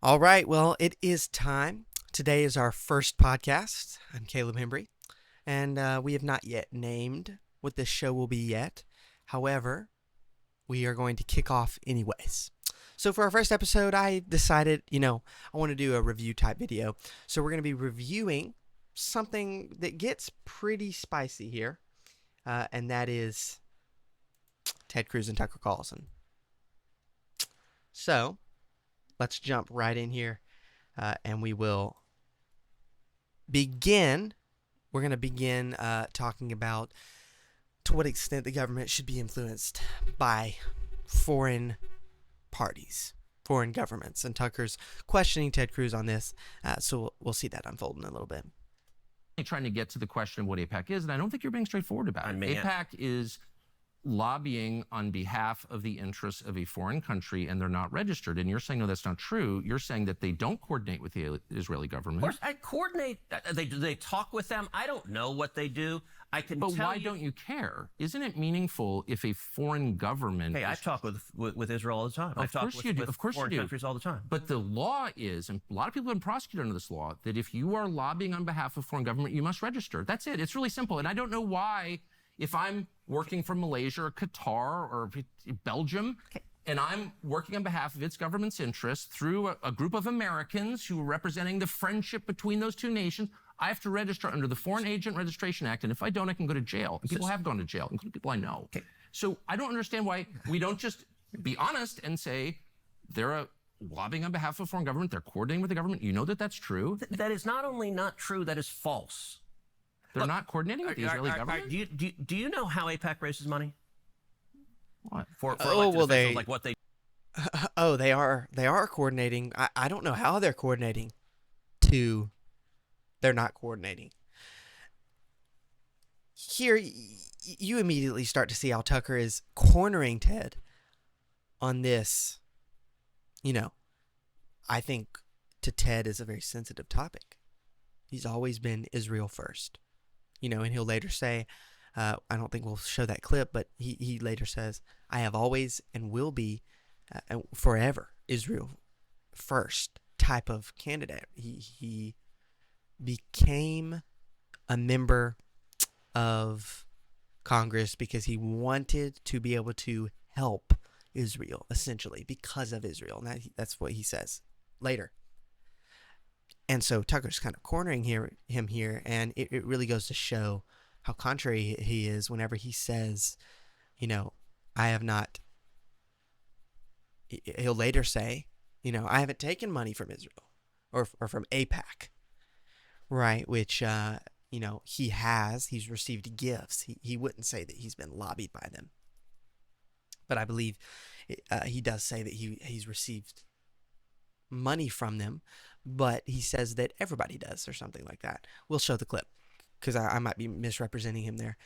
All right, well, it is time. Today is our first podcast. I'm Caleb Hembry, and we have not yet named what this show will be yet. However, we are going to kick off anyways. So for our first episode, I decided, I want to do a review type video. So we're going to be reviewing something that gets pretty spicy here, and that is Ted Cruz and Tucker Carlson. So let's jump right in here, and we will begin. We're going to begin talking about to what extent the government should be influenced by foreign parties, foreign governments. And Tucker's questioning Ted Cruz on this, so we'll see that unfold in a little bit. Trying to get to the question of what AIPAC is, and I don't think you're being straightforward about it. AIPAC is lobbying on behalf of the interests of a foreign country, and they're not registered. And you're saying, no, that's not true. You're saying that they don't coordinate with the Israeli government. Of course, I coordinate. They talk with them. I don't know what they do. I can tell you. But why don't you care? Isn't it meaningful if a foreign government... Hey, I talk with Israel all the time. Of course you do. Of course you do. Foreign countries all the time. But the law is, and a lot of people have been prosecuted under this law, that if you are lobbying on behalf of foreign government, you must register. That's it. It's really simple. And I don't know why, if I'm working for Malaysia or Qatar or Belgium, and I'm working on behalf of its government's interests through a group of Americans who are representing the friendship between those two nations, I have to register under the Foreign Agent Registration Act, and if I don't, I can go to jail. And people have gone to jail, including people I know. So I don't understand why we don't just be honest and say they're lobbying on behalf of a foreign government, they're coordinating with the government. You know that that's true. That is not only not true, that is false. They're not coordinating with the Israeli government? Do you know how AIPAC raises money? What? For elected officials, like what they... They are coordinating. I don't know how they're coordinating they're not coordinating. Here, you immediately start to see how Tucker is cornering Ted on this. I think to Ted is a very sensitive topic. He's always been Israel first. And he'll later say, I don't think we'll show that clip, but he later says, I have always and will be forever Israel first type of candidate. He became a member of Congress because he wanted to be able to help Israel, essentially, because of Israel. And that's what he says later. And so Tucker's kind of cornering him here, and it really goes to show how contrary he is whenever he says, I have not... He'll later say, I haven't taken money from Israel or from AIPAC. Right, which, he has. He's received gifts. He wouldn't say that he's been lobbied by them. But I believe he does say that he's received money from them, but he says that everybody does or something like that. We'll show the clip because I might be misrepresenting him there.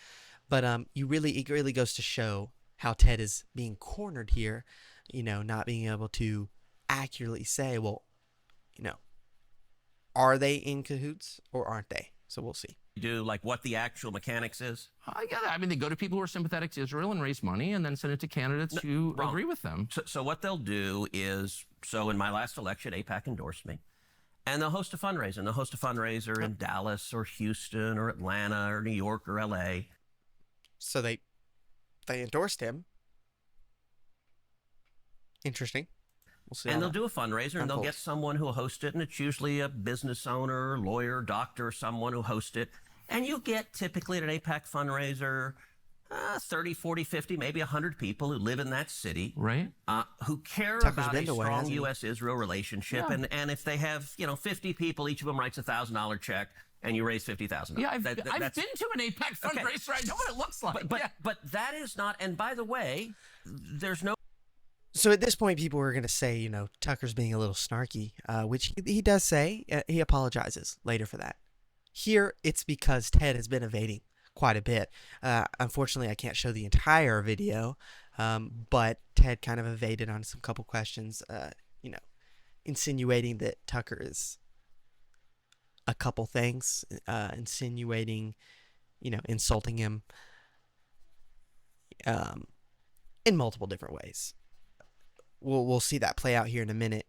But it really goes to show how Ted is being cornered here, not being able to accurately say, well, are they in cahoots or aren't they? So we'll see. Do like what the actual mechanics is? I get it. I mean, they go to people who are sympathetic to Israel and raise money and then send it to candidates who agree with them. So what they'll do is, in my last election, AIPAC endorsed me. And they'll host a fundraiser. They'll host a fundraiser in Dallas or Houston or Atlanta or New York or L.A. So they endorsed him. Interesting. We'll see. And they'll do a fundraiser, and they'll get someone who will host it, and it's usually a business owner, lawyer, doctor, someone who hosts it. And you get typically at an AIPAC fundraiser 30, 40, 50, maybe 100 people who live in that city, right? Who care Tucker's about a strong strong U.S.-Israel relationship. Yeah. And if they have 50 people, each of them writes a $1,000 check, and you raise $50,000. Yeah, I've been to an AIPAC fundraiser. Okay. I know what it looks like. But that is not. And by the way, there's no. So at this point, people were going to say, Tucker's being a little snarky, which he does say. He apologizes later for that. Here, it's because Ted has been evading quite a bit. Unfortunately, I can't show the entire video, but Ted kind of evaded on some couple questions, insinuating that Tucker is a couple things, insinuating, insulting him in multiple different ways. We'll see that play out here in a minute.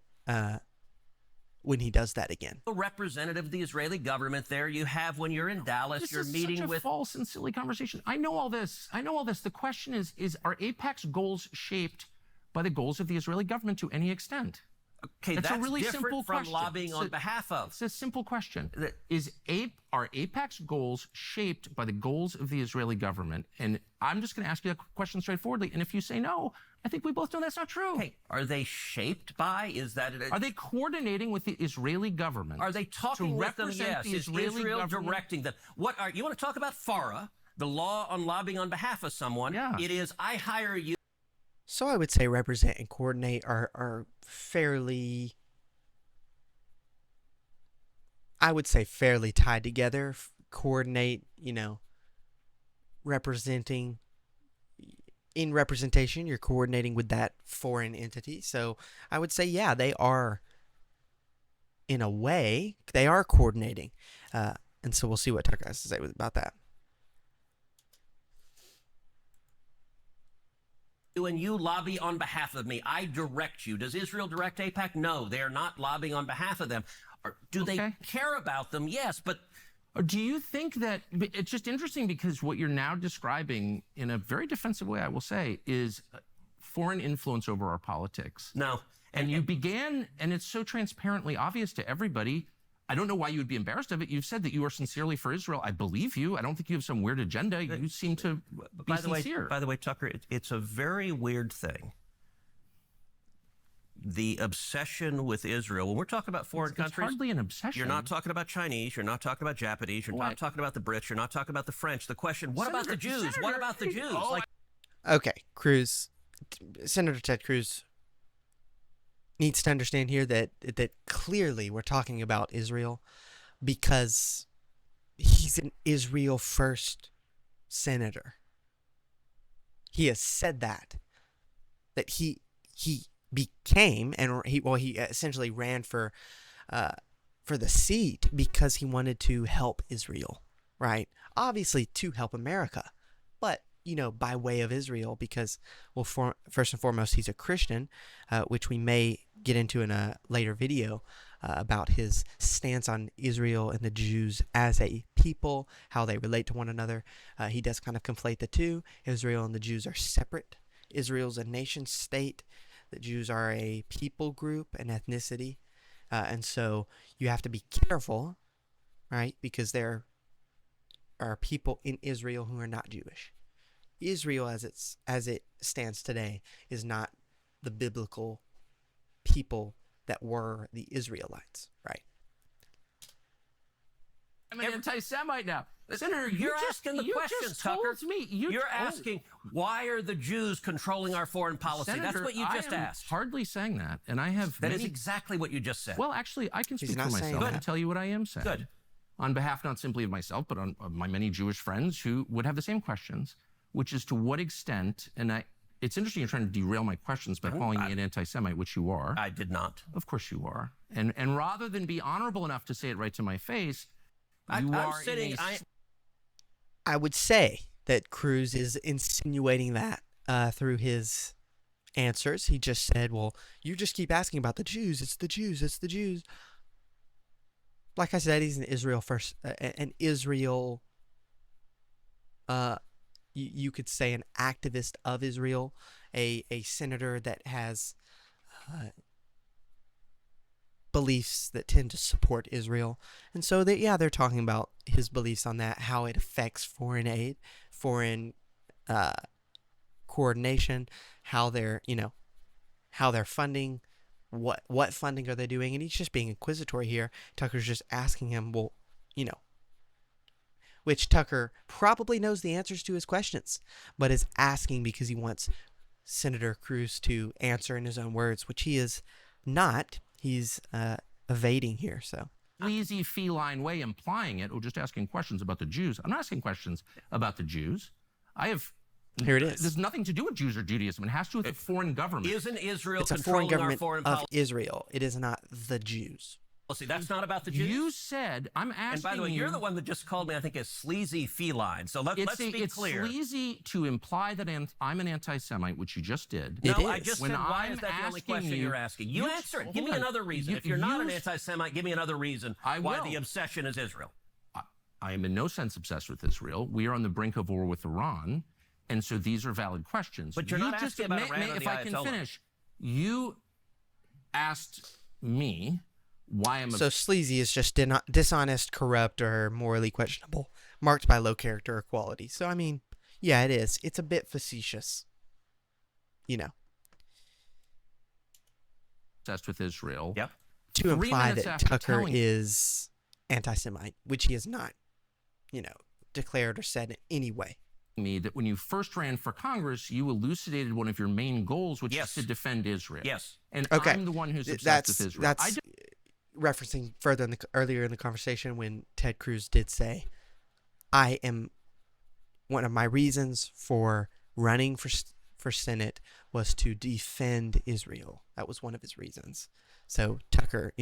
when he does that again. A representative of the Israeli government there. You have when you're in Dallas, This you're is meeting such a with false and silly conversation. I know all this. The question is are AIPAC's goals shaped by the goals of the Israeli government to any extent? Okay, that's a really different simple from question. lobbying on behalf of. It's a simple question. Are AIPAC's goals shaped by the goals of the Israeli government? And I'm just going to ask you that question straightforwardly. And if you say no, I think we both know that's not true. Okay, are they shaped by? Is that? Are they coordinating with the Israeli government? Are they talking with them? Yes. The Is Israeli Israel government directing them? What are you want to talk about? FARA, the law on lobbying on behalf of someone. Yeah. It is I hire you. So I would say represent and coordinate are fairly, I would say fairly tied together. Coordinate, representing. In representation, you're coordinating with that foreign entity. So I would say, yeah, they are, in a way, they are coordinating. And so we'll see what Tucker has to say about that. And you lobby on behalf of me. I direct you. Does Israel direct AIPAC? No, they are not lobbying on behalf of them. Do they care about them? Yes, but or do you think that it's just interesting because what you're now describing in a very defensive way, I will say, is foreign influence over our politics? No. And you began, and it's so transparently obvious to everybody. I don't know why you would be embarrassed of it. You've said that you are sincerely for Israel. I believe you. I don't think you have some weird agenda. You seem to be sincere. By the way, Tucker, it's a very weird thing. The obsession with Israel, when we're talking about foreign countries, it's hardly an obsession. You're not talking about Chinese, you're not talking about Japanese, you're not talking about the Brits, you're not talking about the French. The question, what about the Jews? What about the Jews? Okay, Cruz, Senator Ted Cruz needs to understand here that clearly we're talking about Israel because he's an Israel first senator. He has said that he became, and he essentially ran for the seat because he wanted to help Israel, right? Obviously to help America, but by way of Israel because, well, first and foremost, he's a Christian, which we may get into in a later video about his stance on Israel and the Jews as a people, how they relate to one another. He does kind of conflate the two. Israel and the Jews are separate. Israel's a nation state. The Jews are a people group, an ethnicity, and so you have to be careful, right? Because there are people in Israel who are not Jewish. Israel, as it stands today, is not the biblical people that were the Israelites, right? I'm an anti-Semite now. Senator, you're asking the questions, Tucker. You're asking, why are the Jews controlling our foreign policy? Senator, that's what you just asked. Hardly saying that, and I have. That is exactly what you just said. Well, actually, I can speak for not myself saying that. and tell you what I am saying. Good. On behalf not simply of myself, but on my many Jewish friends who would have the same questions, which is to what extent, and it's interesting you're trying to derail my questions by calling me an anti-Semite, which you are. I did not. Of course you are. And rather than be honorable enough to say it right to my face, I would say that Cruz is insinuating that through his answers. He just said, well, you just keep asking about the Jews. It's the Jews. It's the Jews. Like I said, he's an Israel first, you could say an activist of Israel, a senator that has beliefs that tend to support Israel. And so they're talking about his beliefs on that, how it affects foreign aid, foreign coordination, how they're funding, what funding are they doing? And he's just being inquisitory here. Tucker's just asking him, well, which Tucker probably knows the answers to his questions, but is asking because he wants Senator Cruz to answer in his own words, which he is not. He's evading here. So easy feline way implying it, or just asking questions about the Jews. I'm not asking questions about the Jews. Here it is. There's nothing to do with Jews or Judaism. It has to do with the foreign government. Isn't Israel it's a controlling foreign government our foreign of policy? Israel. It is not the Jews. Well, see, that's not about the Jews. You said, I'm asking you. And by the way, you're the one that just called me, I think, a sleazy feline. So let's be clear. It's sleazy to imply that I'm an anti-Semite, which you just did. No, It I is. just When said, why I'm is that the only asking question you- you're asking? You answer it. Give me hold on. another reason. If you're not an anti-Semite, give me another reason I why will. the obsession is Israel. I am in no sense obsessed with Israel. We are on the brink of war with Iran, and so these are valid questions. But you're not asking about Iran or if the I can Ayatollah. finish, you asked me why I'm So sleazy is just dishonest, corrupt, or morally questionable, marked by low character or quality. So, I mean, yeah, it is. It's a bit facetious. You know, obsessed with Israel. Yep. to 3 imply minutes that after Tucker telling- is anti-Semite, which he has not, declared or said in any way. Me that when you first ran for Congress, you elucidated one of your main goals, which Yes. is to defend Israel. Yes. And Okay. I'm the one who's obsessed That's with Israel. that's referencing further earlier in the conversation when Ted Cruz did say, "I am one of my reasons for running for Senate was to defend Israel." That was one of his reasons. So Tucker,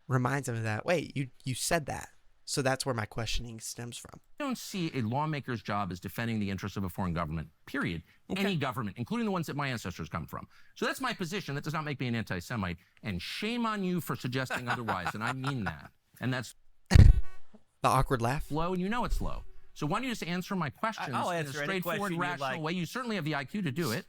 reminds him of that. Wait, you said that. So that's where my questioning stems from. I don't see a lawmaker's job as defending the interests of a foreign government, period. Any government, including the ones that my ancestors come from. So that's my position. That does not make me an anti-Semite. And shame on you for suggesting otherwise. And I mean that. And that's The awkward laugh. low, and you know it's low. So why don't you just answer my questions I'll in a answer any straightforward, question you'd rational like. way? You certainly have the IQ to do it.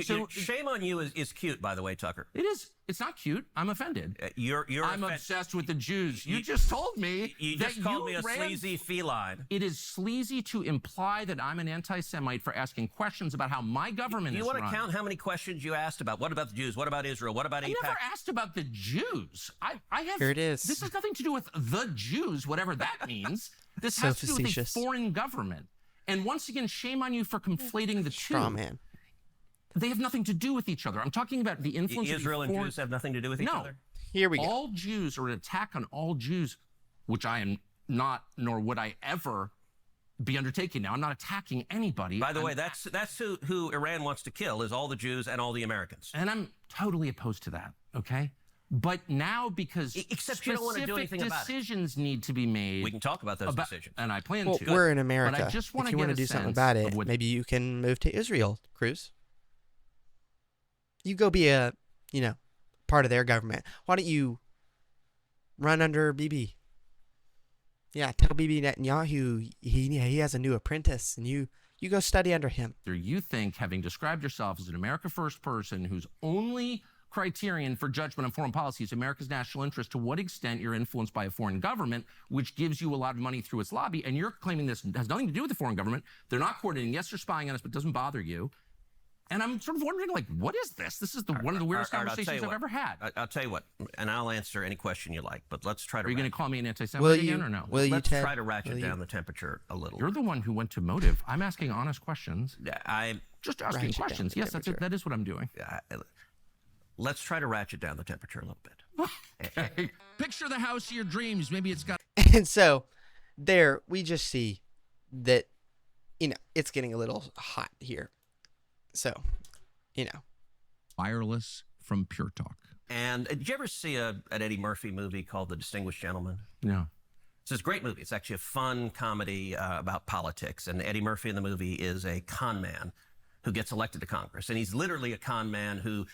So- Shame on you is cute, by the way, Tucker. It is. It's not cute. I'm offended. You're I'm offen- obsessed with the Jews. You just told me You that just called me a ran sleazy feline. It is sleazy to imply that I'm an anti-Semite for asking questions about how my government You is want to run. count how many questions you asked about? What about the Jews? What about Israel? What about I AIPAC? never asked about the Jews. I have. Here it is. This has nothing to do with the Jews, whatever that means. This So has to do with a facetious. foreign government. And once again, shame on you for conflating the two. Straw man. They have nothing to do with each other. I'm talking about the influence Israel of and the foreign... Jews have nothing to do with each No. other? Here we go. All Jews, or an attack on all Jews, which I am not, nor would I ever be undertaking now. I'm not attacking anybody. By the way, that's who Iran wants to kill, is all the Jews and all the Americans. And I'm totally opposed to that, okay? But now, because Except you don't want to do specific anything about it. decisions need to be made. We can talk about those decisions. And I plan Well, to. we're in America. But I just want if to you get want a to do something sense about of it, what- maybe you can move to Israel, Cruz. You go be a, part of their government. Why don't you run under Bibi? Yeah, tell Bibi Netanyahu he has a new apprentice, and you go study under him. You think, having described yourself as an America First person whose only criterion for judgment on foreign policy is America's national interest, to what extent you're influenced by a foreign government, which gives you a lot of money through its lobby, and you're claiming this has nothing to do with the foreign government. They're not coordinating. Yes, they're spying on us, but it doesn't bother you. And I'm sort of wondering, what is this? This is one of the weirdest Art, I'll tell conversations you I've ever had. I'll tell you what, and I'll answer any question you like, but let's try to... Are you going to ratchet- call me an anti-Semite Will again you? or no? Will you, Let's Ted? try to ratchet Will you? down the temperature a little. You're the one who went to motive. I'm asking honest questions. I Just asking Ratchet down questions. the Yes, that's it. temperature. That is what I'm doing. Let's try to ratchet down the temperature a little bit. Okay. Picture the house of your dreams. Maybe it's got And so there we just see that, it's getting a little hot here. So, wireless from Pure Talk. And did you ever see an Eddie Murphy movie called The Distinguished Gentleman? No. It's a great movie. It's actually a fun comedy about politics. And Eddie Murphy in the movie is a con man who gets elected to Congress. And he's literally a con man who,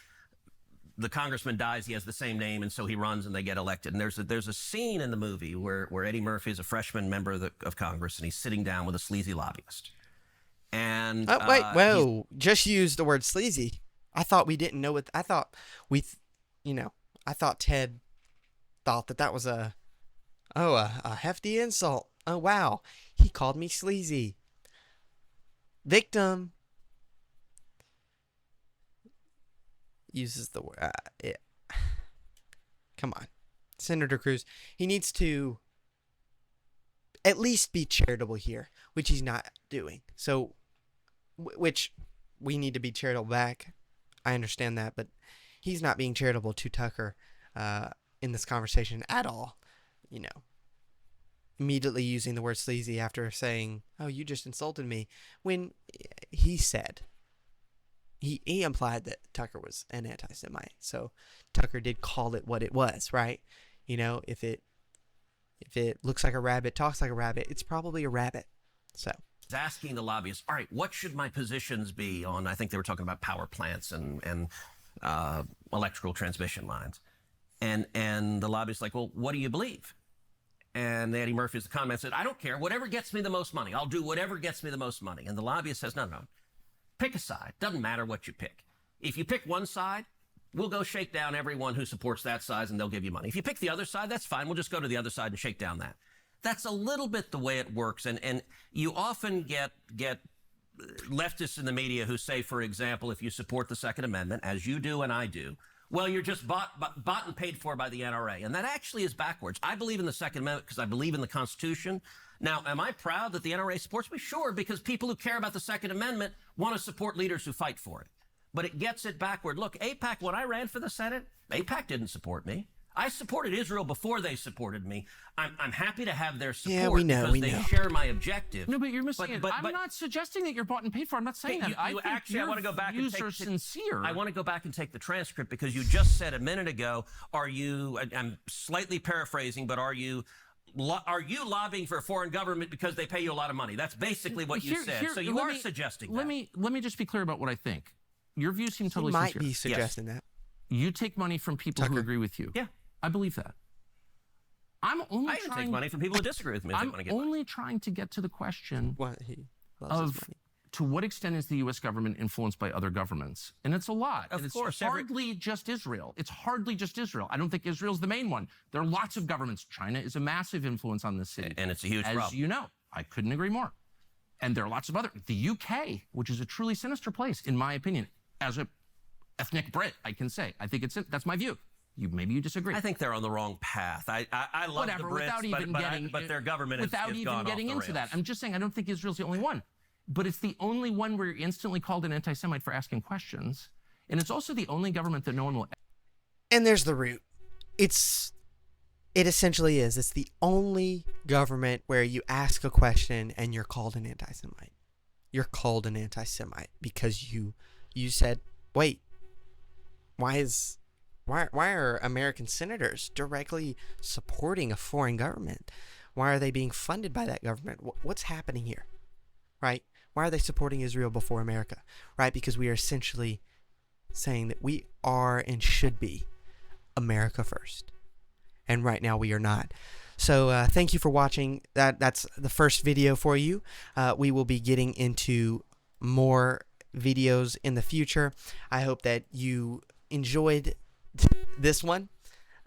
the congressman dies, he has the same name, and so he runs and they get elected. And there's a scene in the movie where Eddie Murphy is a freshman member of Congress, and he's sitting down with a sleazy lobbyist. And wait, whoa! Just use the word sleazy. I thought we didn't know what. I thought I thought Ted thought that was a hefty insult. Oh wow, he called me sleazy. Victim uses the word. Come on, Senator Cruz. He needs to at least be charitable here, which he's not doing. So, which we need to be charitable back. I understand that, but he's not being charitable to Tucker in this conversation at all. Immediately using the word sleazy after saying, "Oh, you just insulted me," when he said he implied that Tucker was an anti-Semite. So Tucker did call it what it was, right? You know, if it looks like a rabbit, talks like a rabbit, it's probably a rabbit. So asking the lobbyists, all right, what should my positions be on, I think they were talking about power plants and electrical transmission lines. And the lobbyist's like, well, what do you believe? And Eddie Murphy's the comment said, I don't care. Whatever gets me the most money. I'll do whatever gets me the most money. And the lobbyist says, no. Pick a side. Doesn't matter what you pick. If you pick one side, we'll go shake down everyone who supports that side and they'll give you money. If you pick the other side, that's fine. We'll just go to the other side and shake down that. That's a little bit the way it works. And you often get leftists in the media who say, for example, if you support the Second Amendment, as you do and I do, well, you're just bought and paid for by the NRA. And that actually is backwards. I believe in the Second Amendment because I believe in the Constitution. Now, am I proud that the NRA supports me? Sure, because people who care about the Second Amendment want to support leaders who fight for it. But it gets it backward. Look, AIPAC, when I ran for the Senate, AIPAC didn't support me. I supported Israel before they supported me. I'm happy to have their support because they share my objective. No, but you're missing it. I'm not suggesting that you're bought and paid for. I'm not saying that. I want to go back and take sincere. I want to go back and take the transcript because you just said a minute ago, I'm slightly paraphrasing, but are you lobbying for a foreign government because they pay you a lot of money? That's basically what you said. So you are suggesting that. Let me just be clear about what I think. Your views seem totally sincere. You might be suggesting that. You take money from people who agree with you. Yeah. I believe that. I even take money from people who disagree with me. I'm only trying to get to the question of to what extent is the U.S. government influenced by other governments? And it's a lot. Of course. It's hardly just Israel. It's hardly just Israel. I don't think Israel's the main one. There are lots of governments. China is a massive influence on this city. And it's a huge problem. As you know, I couldn't agree more. And there are lots of other. The UK, which is a truly sinister place, in my opinion, as a ethnic Brit, I can say. I think that's my view. Maybe you disagree. I think they're on the wrong path. I love the Brits, but their government has gone off the rails. Without even getting into that. I'm just saying I don't think Israel's the only one. But it's the only one where you're instantly called an anti-Semite for asking questions. And it's also the only government that no one will... And there's the root. It essentially is. It's the only government where you ask a question and you're called an anti-Semite. You're called an anti-Semite because you said, wait, why are American senators directly supporting a foreign government? Why are they being funded by that government? What's happening here? Right? Why are they supporting Israel before America? Right? Because we are essentially saying that we are and should be America first. And right now we are not. So thank you for watching. That's the first video for you. We will be getting into more videos in the future. I hope that you enjoyed this one,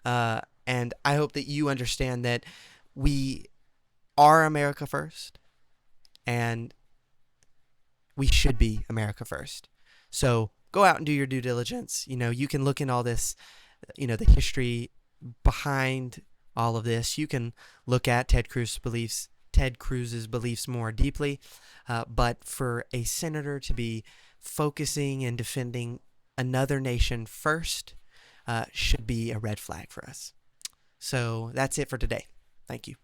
and I hope that you understand that we are America first, and we should be America first. So go out and do your due diligence. You can look in all this, the history behind all of this. You can look at Ted Cruz's beliefs more deeply, but for a senator to be focusing and defending another nation first should be a red flag for us. So that's it for today. Thank you.